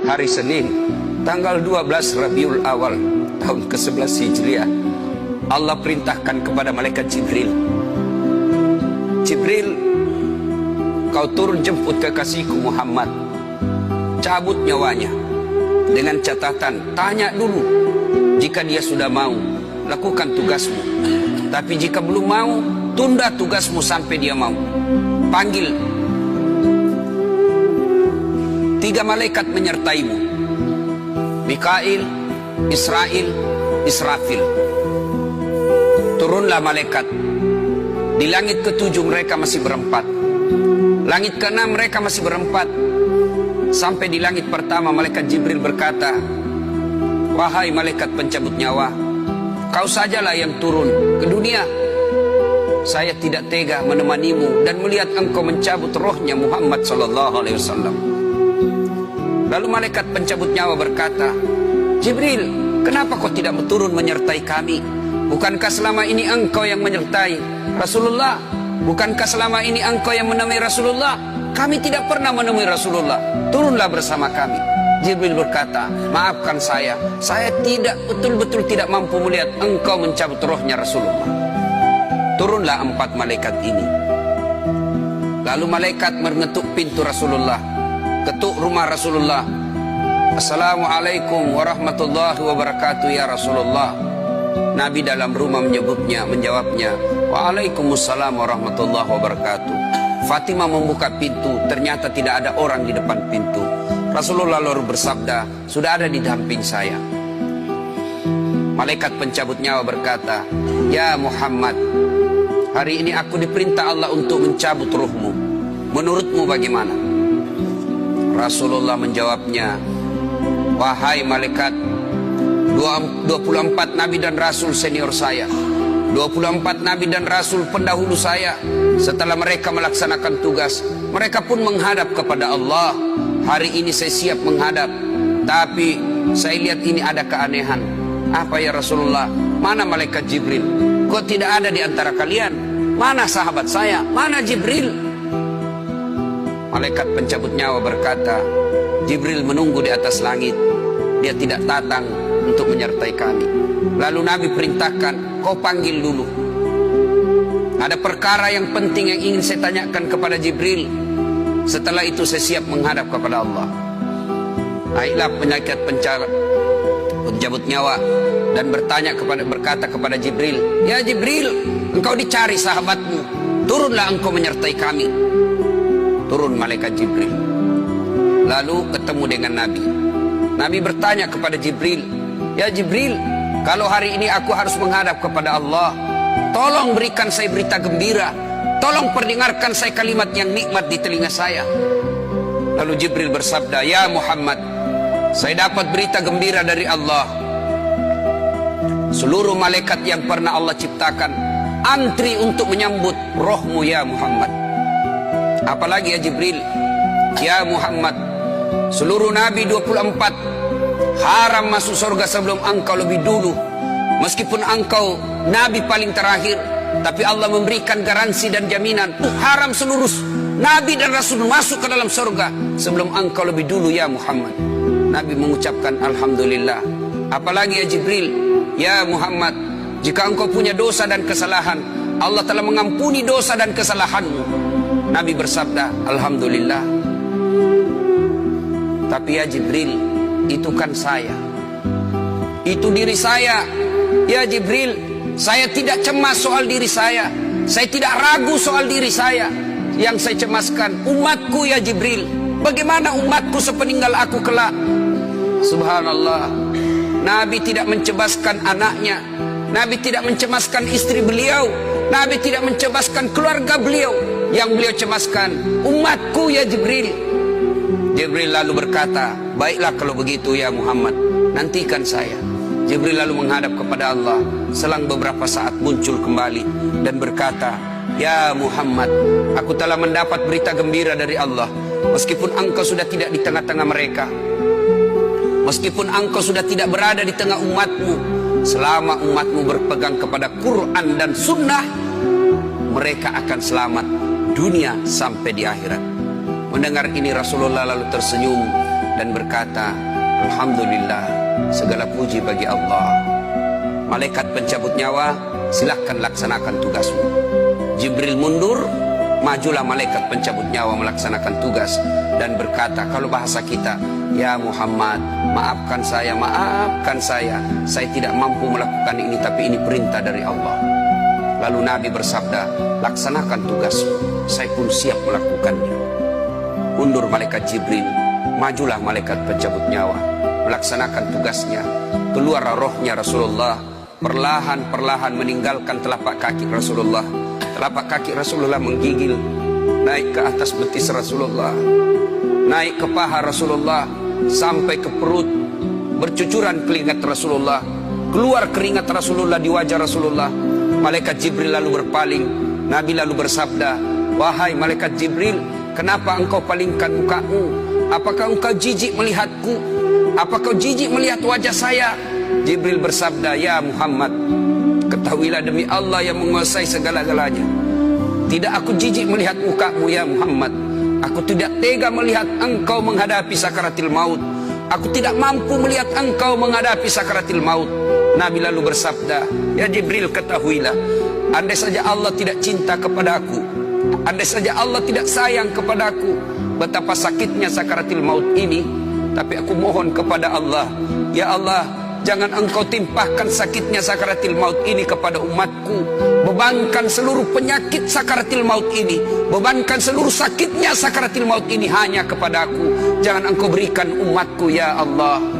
hari Senin, tanggal 12 Rabiul Awal, tahun ke-11 Hijriah, Allah perintahkan kepada malaikat Jibril, Jibril, kau turun jemput kekasihku Muhammad, cabut nyawanya. Dengan catatan, tanya dulu, jika dia sudah mau, lakukan tugasmu. Tapi jika belum mau, tunda tugasmu sampai dia mau. Panggil 3 malaikat menyertaimu, Mikail, Israel, Israfil. Turunlah malaikat. Di langit ke-7 mereka masih berempat, langit ke-6 mereka masih berempat. Sampai di langit pertama malaikat Jibril berkata, wahai malaikat pencabut nyawa, kau sajalah yang turun ke dunia. Saya tidak tega menemanimu dan melihat engkau mencabut rohnya Muhammad SAW. Lalu malaikat pencabut nyawa berkata, Jibril, kenapa kau tidak turun menyertai kami? Bukankah selama ini engkau yang menyertai Rasulullah? Bukankah selama ini engkau yang menemui Rasulullah? Kami tidak pernah menemui Rasulullah. Turunlah bersama kami. Jibril berkata, maafkan saya tidak betul-betul tidak mampu melihat engkau mencabut rohnya Rasulullah. Turunlah 4 malaikat ini. Lalu malaikat mengetuk pintu Rasulullah, ketuk rumah Rasulullah. Assalamualaikum warahmatullahi wabarakatuh ya Rasulullah. Nabi dalam rumah menjawabnya, waalaikumsalam warahmatullahi wabarakatuh. Fatimah membuka pintu, ternyata tidak ada orang di depan pintu. Rasulullah lalu bersabda, sudah ada di damping saya. Malaikat pencabut nyawa berkata, ya Muhammad, hari ini aku diperintah Allah untuk mencabut ruhmu. Menurutmu bagaimana? Rasulullah menjawabnya, wahai malaikat, 24 nabi dan rasul senior saya, 24 nabi dan rasul pendahulu saya, setelah mereka melaksanakan tugas, mereka pun menghadap kepada Allah. Hari ini saya siap menghadap, tapi saya lihat ini ada keanehan. Apa ya Rasulullah? Mana malaikat Jibril? Kok tidak ada di antara kalian? Mana sahabat saya? Mana Jibril? Malaikat pencabut nyawa berkata, Jibril menunggu di atas langit. Dia tidak datang untuk menyertai kami. Lalu Nabi perintahkan, kau panggil dulu. Ada perkara yang penting yang ingin saya tanyakan kepada Jibril. Setelah itu saya siap menghadap kepada Allah. Baiklah malaikat pencabut nyawa dan berkata kepada Jibril, ya Jibril, engkau dicari sahabatmu, turunlah engkau menyertai kami. Turun malaikat Jibril, lalu ketemu dengan Nabi. Nabi bertanya kepada Jibril, ya Jibril, kalau hari ini aku harus menghadap kepada Allah, tolong berikan saya berita gembira, tolong perdengarkan saya kalimat yang nikmat di telinga saya. Lalu Jibril bersabda, ya Muhammad, saya dapat berita gembira dari Allah. Seluruh malaikat yang pernah Allah ciptakan antri untuk menyambut rohmu ya Muhammad. Apalagi ya Jibril, ya Muhammad, seluruh nabi 24 haram masuk surga sebelum engkau lebih dulu. Meskipun engkau nabi paling terakhir, tapi Allah memberikan garansi dan jaminan, haram seluruh nabi dan rasul masuk ke dalam surga sebelum engkau lebih dulu ya Muhammad. Nabi mengucapkan alhamdulillah. Apalagi ya Jibril, ya Muhammad, jika engkau punya dosa dan kesalahan, Allah telah mengampuni dosa dan kesalahanmu. Nabi bersabda, alhamdulillah. Tapi ya Jibril, itu kan saya, itu diri saya. Ya Jibril, saya tidak cemas soal diri saya tidak ragu soal diri saya. Yang saya cemaskan umatku ya Jibril. Bagaimana umatku sepeninggal aku kelak? Subhanallah, Nabi tidak mencemaskan anaknya, Nabi tidak mencemaskan istri beliau, Nabi tidak mencemaskan keluarga beliau. Yang beliau cemaskan umatku ya Jibril. Jibril lalu berkata, baiklah kalau begitu ya Muhammad, nantikan saya. Jibril lalu menghadap kepada Allah. Selang beberapa saat muncul kembali dan berkata, ya Muhammad, aku telah mendapat berita gembira dari Allah. Meskipun engkau sudah tidak di tengah-tengah mereka, meskipun engkau sudah tidak berada di tengah umatmu, selama umatmu berpegang kepada Quran dan Sunnah, mereka akan selamat dunia sampai di akhirat. Mendengar ini Rasulullah lalu tersenyum, dan berkata, Alhamdulillah, segala puji bagi Allah. Malaikat pencabut nyawa, silahkan laksanakan tugasmu. Jibril mundur, majulah malaikat pencabut nyawa melaksanakan tugas dan berkata, kalau bahasa kita, ya Muhammad, maafkan saya, saya tidak mampu melakukan ini, tapi ini perintah dari Allah. Lalu Nabi bersabda, laksanakan tugasmu, saya pun siap melakukannya. Mundur malaikat Jibril, majulah malaikat pencabut nyawa melaksanakan tugasnya. Keluar rohnya Rasulullah, perlahan-perlahan meninggalkan telapak kaki Rasulullah. Telapak kaki Rasulullah menggigil, naik ke atas betis Rasulullah, naik ke paha Rasulullah, sampai ke perut. Bercucuran keringat Rasulullah, keluar keringat Rasulullah di wajah Rasulullah. Malaikat Jibril lalu berpaling. Nabi lalu bersabda, wahai malaikat Jibril, kenapa engkau palingkan mukamu? Apakah engkau jijik melihatku? Apakah kau jijik melihat wajah saya? Jibril bersabda, ya Muhammad, ketahuilah demi Allah yang menguasai segala-galanya, tidak aku jijik melihat mukamu ya Muhammad. Aku tidak tega melihat engkau menghadapi sakaratil maut. Aku tidak mampu melihat engkau menghadapi sakaratil maut. Nabi lalu bersabda, ya Jibril, ketahuilah, andai saja Allah tidak cinta kepadaku, andai saja Allah tidak sayang kepadaku, betapa sakitnya sakaratil maut ini. Tapi aku mohon kepada Allah, ya Allah, jangan engkau timpahkan sakitnya sakaratil maut ini kepada umatku. Bebankan seluruh penyakit sakaratil maut ini, bebankan seluruh sakitnya sakaratil maut ini hanya kepada aku. Jangan engkau berikan umatku ya Allah.